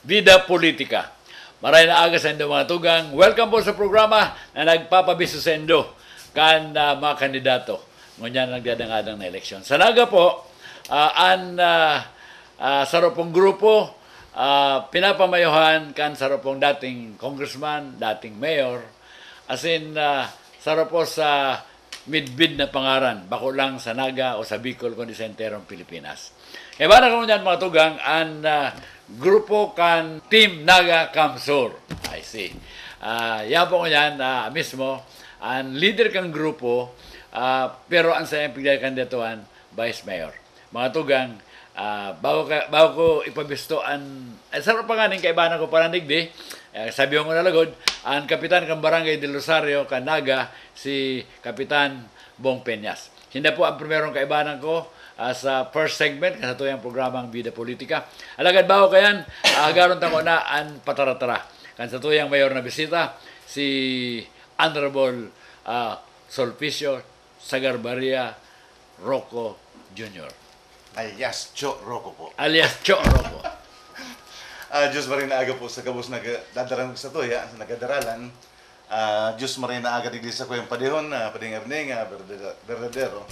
Vida Politika. Maray na aga sa inyong mga tugang. Welcome po sa programa na nagpapabiso sa indo kan mga kandidato. Ngunyan nagdadangadang na eleksyon. Sa naga po, saropong grupo, pinapamayuhan kan saropong dating congressman, dating mayor, as in saropo sa midbid na pangaran, bako lang sa Naga o sa Bicol, kundi sa enterong Pilipinas. Kaya ba na kung yan mga tugang, ang grupo kan Team Naga Kamsur. I see. Yan po ko yan mismo, ang leader kang grupo, pero ang sayang pigay kandidatuan, Vice Mayor. Mga tugang, bago ko ipabisto sarap pa nga ng kaibanan ko parang digdi, sabi ko nalagod, ang kapitan ng Barangay del Rosario, Naga, si Kapitan Bong Peñas. Hindi po ang primerong kaibanan ko sa first segment, sa tuyang programang Vida Politika. Alagad bago kayan, agaron tango na ang pataratara. Kan sa tuyang mayor na bisita, si Honorable Solpicio Sagarbaria Rocco Jr. Alias Cho Rocco po. Alias Cho Rocco. Diyos marin na aga po sa kabus nagdadaran sa tuya, sa nagadaralan. Diyos marin na aga digdi sa ko yung padihon, pading erning, verdadero.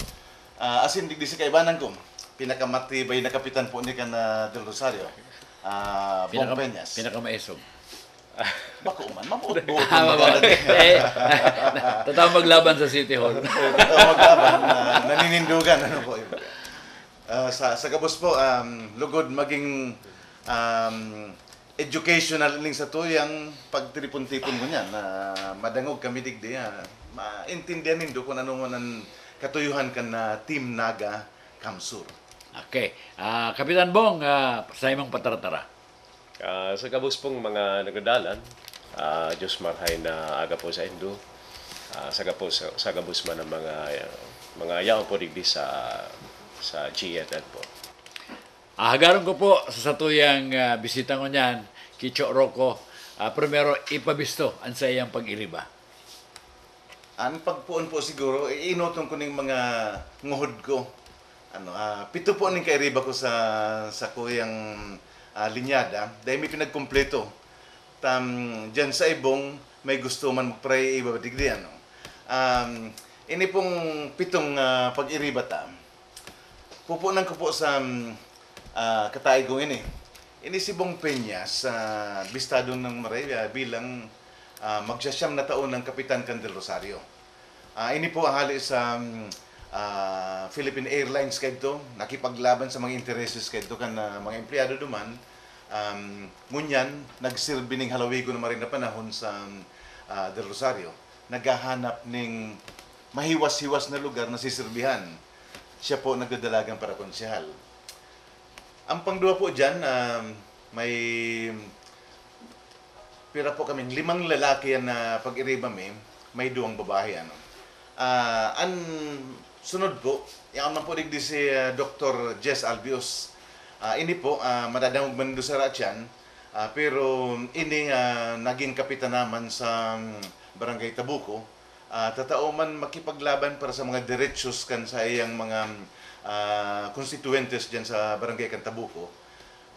Asin digdi sa kaibanan ko, pinakamatibay na kapitan po ni kan Del Rosario, Bong Peñas. Pinakamaisog. Bako man, mabuot-buot. Tatawag maglaban sa City Hall. Maglaban, naninindugan. Ano po yun? Sa kabus po, lugod maging educational ling sa tuyang pagtiripon-tipon mo niyan. Madangog kami digdi. Maintindihan nindo kung ano mo ng katuyuhan ka na Team Naga Kamsur. Okay. Kapitan Bong, sa imong pataratara. Sa kabus pong mga nagadalan, Diyos marhay na aga po sa Indo. Sa kabus man ang mga yaong po digdi sa GNN po. Hagaron ko po sa satuyang bisita ko niyan, Kicho Rocco, primero ipabisto ang sa iyang pag-iriba. Ang pagpuon po siguro, inutong ko ng mga nguhod ko. Pito po ning kairiba ko sa kuyang linyada, dahil may pinagkumpleto. Diyan sa ibong, may gusto man mag-pray iba digdi. Ini pong pitong pag-iriba pupunan ko po sa kataigong ini. Ini si Bong Peñas, bistado ng Maray bilang magsasyam na taon ng Kapitan Del Rosario. Ini po ahali sa Philippine Airlines kayo, nakipaglaban sa mga intereses kayo kan mga empleyado duman. Ngunyan, nagsilbi ng halawigo na marin na panahon sa Del Rosario. Naghahanap ng mahiwas-hiwas na lugar na sisirbihan. Siya po nagdadalagan para konsyahal. Ang pangdua po dyan, may pira po kaming 5 lalaki na pag-iriba may 2 babae. Ang sunod po, yung man po digdi si Dr. Jess Albios. Ini po, madadamog man doon sa Ratyan, pero ini naging kapitan naman sa Barangay Tabuco. Tatao man makipaglaban para sa mga derechos kan sa iyang mga constituentes dyan sa Barangay Tabuco.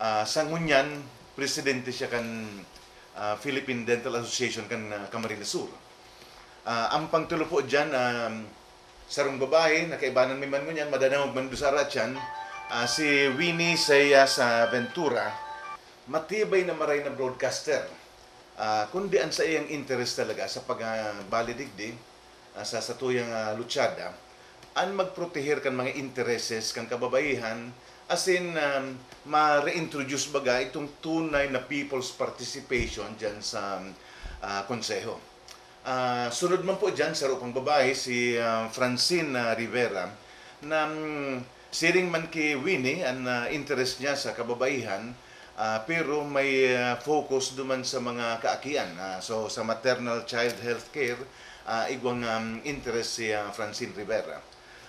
Sa ngunyan, presidente siya kan Philippine Dental Association kan Camarines Sur. Ang pangtulo po dyan, sarong babae, nakaibanan may man ngunyan, madanamog man doon sa Ratyan, si Winnie Sayas Ventura, matibay na maray na broadcaster. Kundi ang sa iyang interest talaga sa pagbalidigdi sa tuyang lutsada, ang magprotehir kan mga intereses kan kababaihan, as in ma-reintroduce baga itong tunay na people's participation dyan sa konseho. Sunod man po dyan sa rupang babae, si Francine Rivera, na siring man kay Winnie, ang interest niya sa kababaihan, pero may focus duman sa mga kaakian. So sa maternal child health care, igwang interest si Francine Rivera.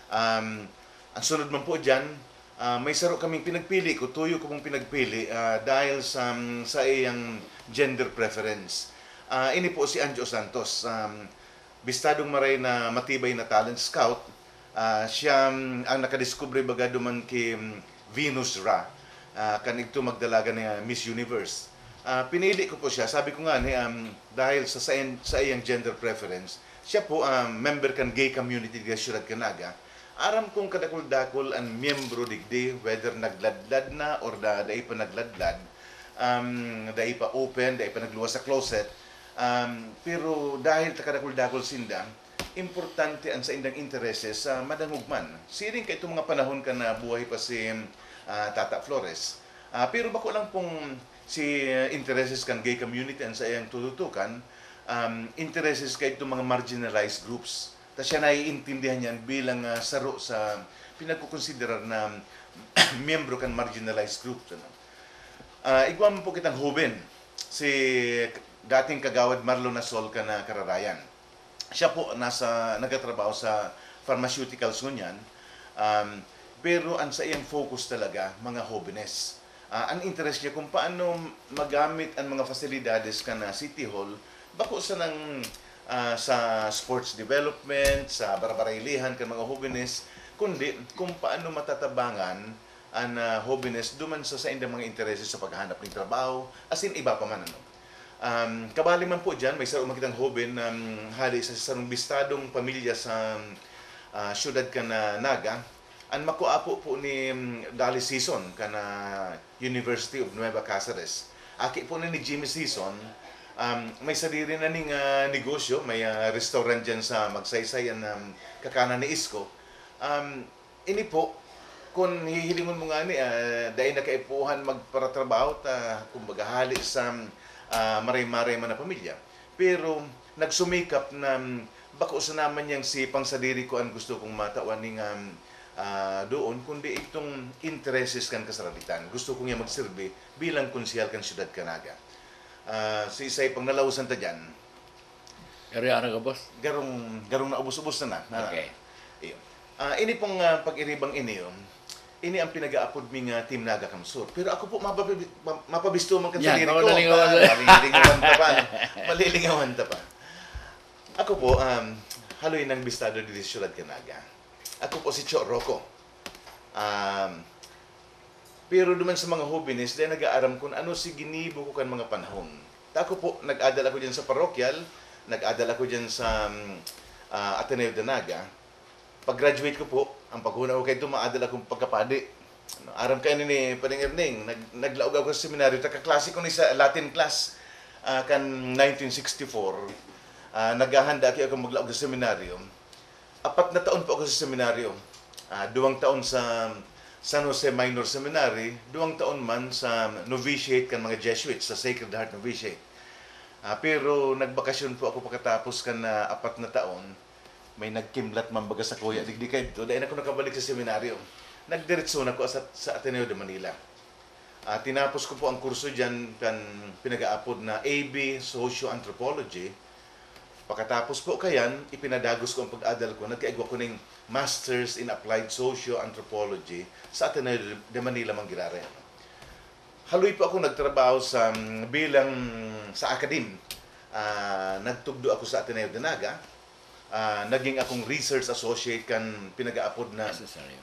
Ang sunod man po dyan, may saro kaming pinagpili, tuyo ko mong pinagpili dahil sa iyang gender preference. Ini po si Anjo Santos, bistadong maray na matibay na talent scout. Siya ang nakadiskubre baga duman kay Venus Ra. Kanigto magdalaga ni Miss Universe. Pinili ko po siya. Sabi ko nga, dahil sa iyang gender preference, siya po member kan gay community di Ciudad Canaga. Aram kong kadakol-dakol ang miyembro digdi, whether nagladlad na or dai pa nagladlad, dai pa open, dai pa nagluwas sa closet. Pero dahil kadakol-dakol sinda, importante ang sa indang intereses sa madangugman. Siring ka itong mga panahon ka na buhay pa si Tata Flores. Pero bako lang pong si intereses kan gay community ang sa iyang tututukan, intereses kay itong mga marginalized groups. Ta siya naiintindihan yan bilang saro sa pinagkukonsiderar na miyembro kan marginalized groups. Igwam po kitang Huben, si dating kagawad Marlon Nasol ka na Kararayan. Siya po nagatrabaho sa pharmaceuticals ngunyan, pero ang sa iyang focus talaga, mga jóvenes. Ang interest niya kung paano magamit ang mga fasilidades ka na City Hall, bako sa sa sports development, sa barabaraylihan kan mga jóvenes, kundi kung paano matatabangan ang jóvenes duman sa indang mga intereses sa paghahanap ng trabaho, as in iba pa man. Kabali man po dyan, may sarong makitang joven na hali sa sarong bistadong pamilya sa syudad ka na Naga, ang makuapo po ni Dali Season ka na University of Nueva Cáceres. Aki po na ni Jimmy Season, may sarili na ning negosyo, may restaurant dyan sa Magsaysay ang kakanan ni Isko. Ini po, kung hihilingon mo nga ni, dahil nakaipuhan magparatrabaho, kumbaga hali sa maray-maray man na pamilya. Pero nagsumikap na bako sa naman niyang sipang sa diri ko ang gusto kong matawan ning doon, kundi itong intereses kan kasaralitan. Gusto kong niya magsilbi bilang konsyal kan Ciudad Canaga. Si isay pang nalausan ta dyan. Kaya ka, boss? Garong naubos-ubos na. Okay. Iyon. Ini pong pag-iribang ini ang pinag-aapod ming Team Naga Kamsur. Pero ako po mapabisto man kan sa Yan, diri ko. Malilingawan ta pa. Ako po, haloy ng bistado dito sa Ciudad Canaga. Ako po si Cho Rocco. Pero duman sa mga jóvenes, dahil nag-aaram kung ano si ginibo ko kan mga panahon. Ako po, nag-adal ako dyan sa parokyal, nag-adal ako dyan sa Ateneo de Naga. Pag-graduate ko po, ang paghuna ko kayo maadal akong pagkapadi. Aram kayo ni Paningirning, naglaog ako sa seminaryo. Kaklase ko ni sa Latin class kan 1964. Naghahanda ako maglaog sa seminaryo. 4 na taon po ako sa seminaryo. 2 taon sa San Jose Minor Seminary, 2 taon man sa novitiate kan mga Jesuits, sa Sacred Heart Novitiate. Pero nagbakasyon po ako pagkatapos kan 4 na taon. May nagkimlat man baga sa kuya, digdi kayo ito. Dahil ako nakabalik sa seminaryo. Nagdiretso na ko sa Ateneo de Manila. Tinapos ko po ang kurso dyan kan pinag-aapod na AB Socio-Anthropology. Pagkatapos po kayan, ipinadagos ko ang pag-adal ko. Nagkaigwa ko ng Masters in Applied Socio-Anthropology sa Ateneo de Manila, Manggilare. Haloy po ako nagtrabaho bilang sa academe. Nagtugdo ako sa Ateneo de Naga. Naging akong research associate kan pinag-aapod na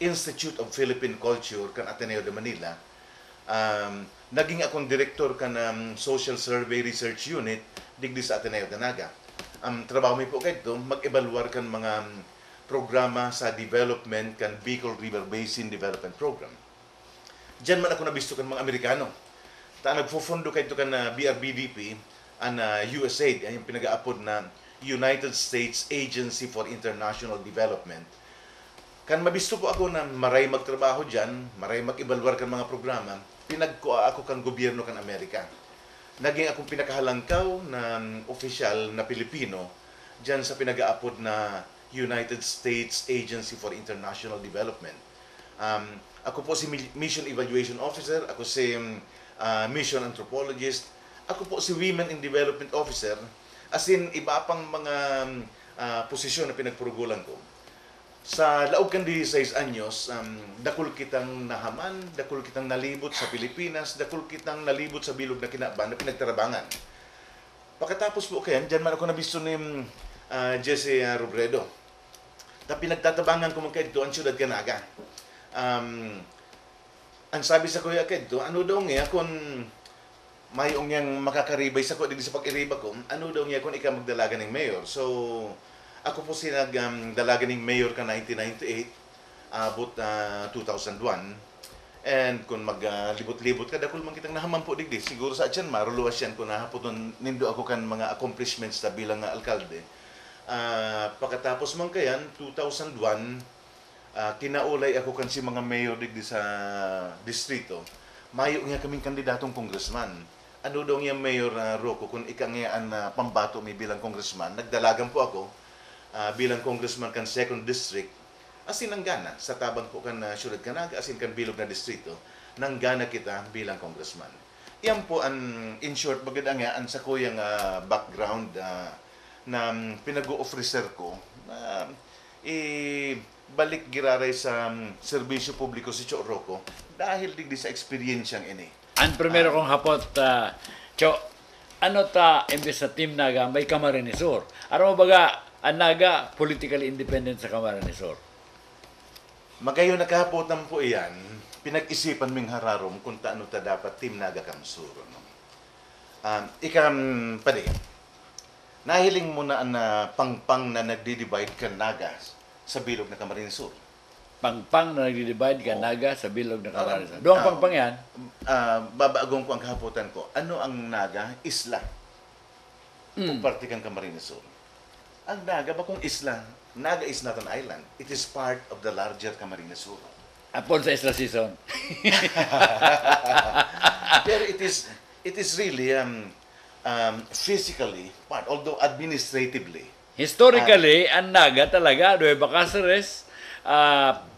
Institute of Philippine Culture kan Ateneo de Manila. Naging akong director kan Social Survey Research Unit digdi sa Ateneo de Naga. Ang trabaho mi po kayo mag-evaluar kan mga programa sa development kan Bicol River Basin Development Program. Diyan man ako nabisto kan mga Amerikano. Nagpo-fondo kayo kan BRBDP ang USAID, yung pinag-aapod na United States Agency for International Development. Kan mabisto po ako na maray magtrabaho diyan, maray mag-evaluar kan mga programa, pinagkuha ako kan gobyerno kan Amerika. Naging akong pinakahalangkaw na opisyal na Pilipino diyan sa pinag-aapod na United States Agency for International Development. Ako po si Mission Evaluation Officer, ako si Mission Anthropologist, ako po si Women in Development Officer, as in iba pang mga posisyon na pinagpurugulan ko. Sa laog kan 16 anyos, dakul kitang nahaman, dakul kitang nalibot sa Pilipinas, dakul kitang nalibot sa bilog na kinaban na pinagtarabangan. Pagkatapos po kayan, dyan man ako nabisto ni Jesse Robredo. Pinagtatabangan ko mga kayo ang Ciudad Canaga. Ang sabi sa kuya kayo, ano daw nga kung mayong yang makakaribay sa ko, sa pag-iriba ko, ano daw niya kung ikaw magdalaga ng mayor. So, ako po dalaga ng mayor ka 1998, abot 2001. And kung maglibot-libot ka, dakul man kitang nahaman po digdi. Siguro sa atyan, maruluwas yan kung nahapon nindo ako kan mga accomplishments na bilang alkalde. Pagkatapos man kayan, 2001, kinaulay ako kan si mga mayor digdi sa distrito. Mayo nga kaming kandidatong congressman. Ano daw niya Mayor Rocco, kung ikangayaan na pambato mi bilang congressman, nagdalagan po ako bilang congressman kan 2nd district. Asin ang gana, sa tabang po kan Syudad Canaga, asin kan bilog na distrito, nang gana kita bilang congressman. Iyan po ang, in short, bagad ang sa kuyang background na pinag-o-officer ko na balik giraray sa serbisyo publiko si Cho Rocco dahil digdi sa experiensyang ini. Ang primero kong hapot, Cho, ano ta, imbes sa Team Naga, may Camarines Sur. Ano mo baga, ang Naga, politically independent sa Camarines Sur? Magayon nakahapotan po iyan, pinag-isipan ming hararom kung taano ta dapat Team Naga Kamsur. No? Pwede, nahiling mo na ang pangpang na nagdi-divide ka Naga sa bilog na Camarines Sur. Pangpang na nagdi-divide ka Naga sa bilog na Camarines Sur. Doon pangpang yan? Babaagong ko ang kahapotan ko. Ano ang Naga? Isla. Kung parte kang Camarines Sur. Ang Naga ba kung isla? Naga is not an island. It is part of the larger Camarines Sur. Apon sa Isla Season. Pero it is really physically part, although administratively. Historically, ang Naga talaga, Nueva Cáceres,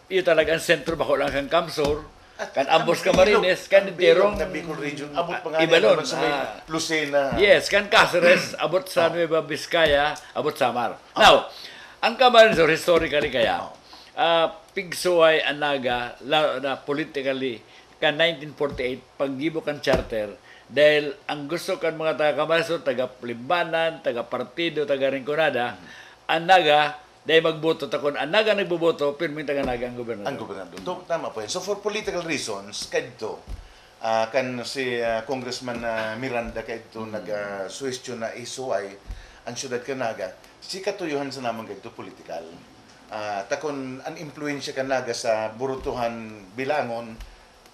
yun talaga ang sentro bako lang kang Kamsur, kan ambos Camarines, kan Tirong, na Bicol region, abot pa nga iba nun. sa may Lucena. Yes, kan Cáceres, abot sa Nueva Vizcaya, abot Samar. Now, ang Camarines Sur, historically kaya, pigsuway ang Naga, na politically, kan 1948, paggibo kan charter, dahil ang gusto kan mga taga-Camarines Sur, taga-Limbanan, taga-partido, taga-Rinconada, ang Naga, dahil magboto takon, ang Naga nagboboto, pirming taga-Naga ang gobernador. Ang gobernador. Tama po yan. So for political reasons, kadto, kan si Congressman Miranda kadto nag-suwestyon na isuway ang Syudad Canaga, si katuyuhan sa naman kadto political. Takon ang impluensya Canaga sa burutuhan bilangon,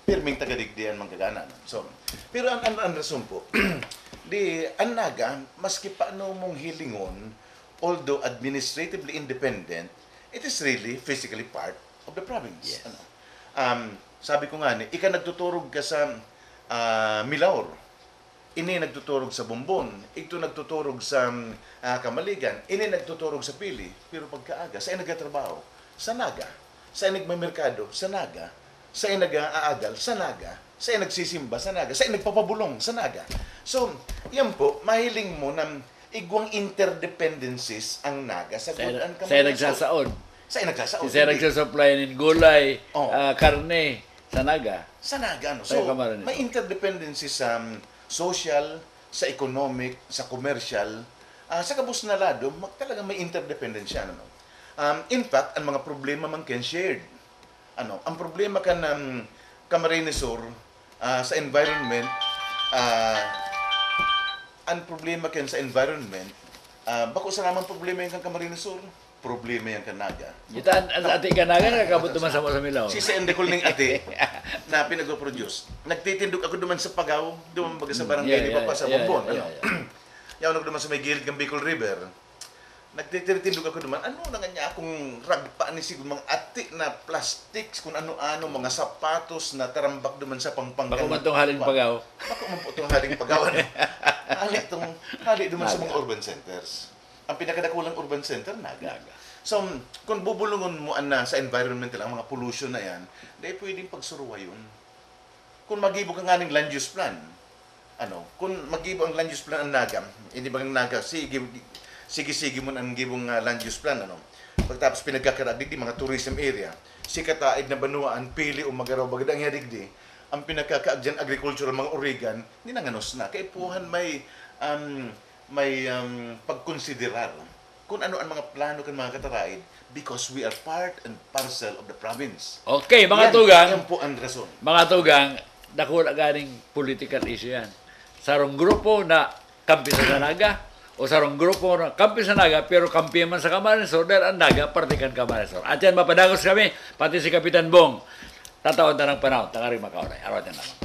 pirming taga-digdian manggaganan. So, pero ang rason po, ang Naga, maski paano mong hilingon, although administratively independent, it is really physically part of the province. Yes. Sabi ko nga, ika nagtuturog ka sa Milaor, ini nagtuturog sa Bombon, ito nagtuturog sa Kamaligan, ini nagtuturog sa Pili, pero pagkaaga, saan nagtatrabaho? Sa Naga. Saan nagmamerkado? Sa Naga. Saan nag-aagal? Sa Naga. Saan nagsisimba? Sa Naga. Saan nagpapabulong? Sa Naga. So, yan po, mahiling mo na igwang interdependencies ang Naga sa Gudan Camarines Sur. Saya nagsasaon. Saan nagsasaon? Si Saya nagsasupply ng gulay, karne, sa Naga. Sa Naga, no? So, Sa Camarines Sur. may interdependencies sa social, sa economic, sa commercial, sa kabus na lado, talagang may interdependence siya. No? In fact, ang mga problema man can shared. Ang problema ka ng Camarines Sur sa environment, ang problema kan sa environment, bako sa naman problema yung kang Camarines Sur, problema yung kanaga. Kita ang ati ka Naga, nakakabot naman sa Milaw. Si Endecol ning ate na pinag-produce. Nagtitindog ako duman sa Pagaw, duman baga sa barangay ni Papa sa Bombon. Yaw duman sa may gilid ng Bicol River. Nagtitindog ako duman, ano na nga niya akong ragpa ni siguro mga ati na plastics, kung ano-ano, mga sapatos na tarambak duman sa pangpanggan. Bako man tong haling Pagaw. Bako man po itong haling Pagaw. Hali duman sa mga urban centers. Ang pinakadakulang urban center, Naga. So, kung bubulungon mo sa environment lang, mga pollution na yan, dahil pwedeng pagsuruwa yun. Kung magibo ka nga ng land use plan, kung magibo ang land use plan ang Naga, hindi ba ang Naga, sige mo ang gibong land use plan, pagtapos pinagkakaragdig di mga tourism area, si kataid na banuaan, pili o magaraw, bagad ang yadigdi, ang pinagkakaagyan agricultural mga Oregon, ninanganos na. Kaipuhan may pagkonsiderar kung ano ang mga plano kan mga kataraid because we are part and parcel of the province. Okay, mga tugang. Yan po ang rason. Mga tugang, dako na ganing political issue yan. sarong grupo na kampi sa Naga o sarong grupo na kampi sa Naga pero kampi man sa Camarines Sur dahil ang Naga partikan Camarines Sur. At yan mapadagos kami, pati si Kapitan Bong. Tataon ta ng panahon, tangari makaunay. Araw naman.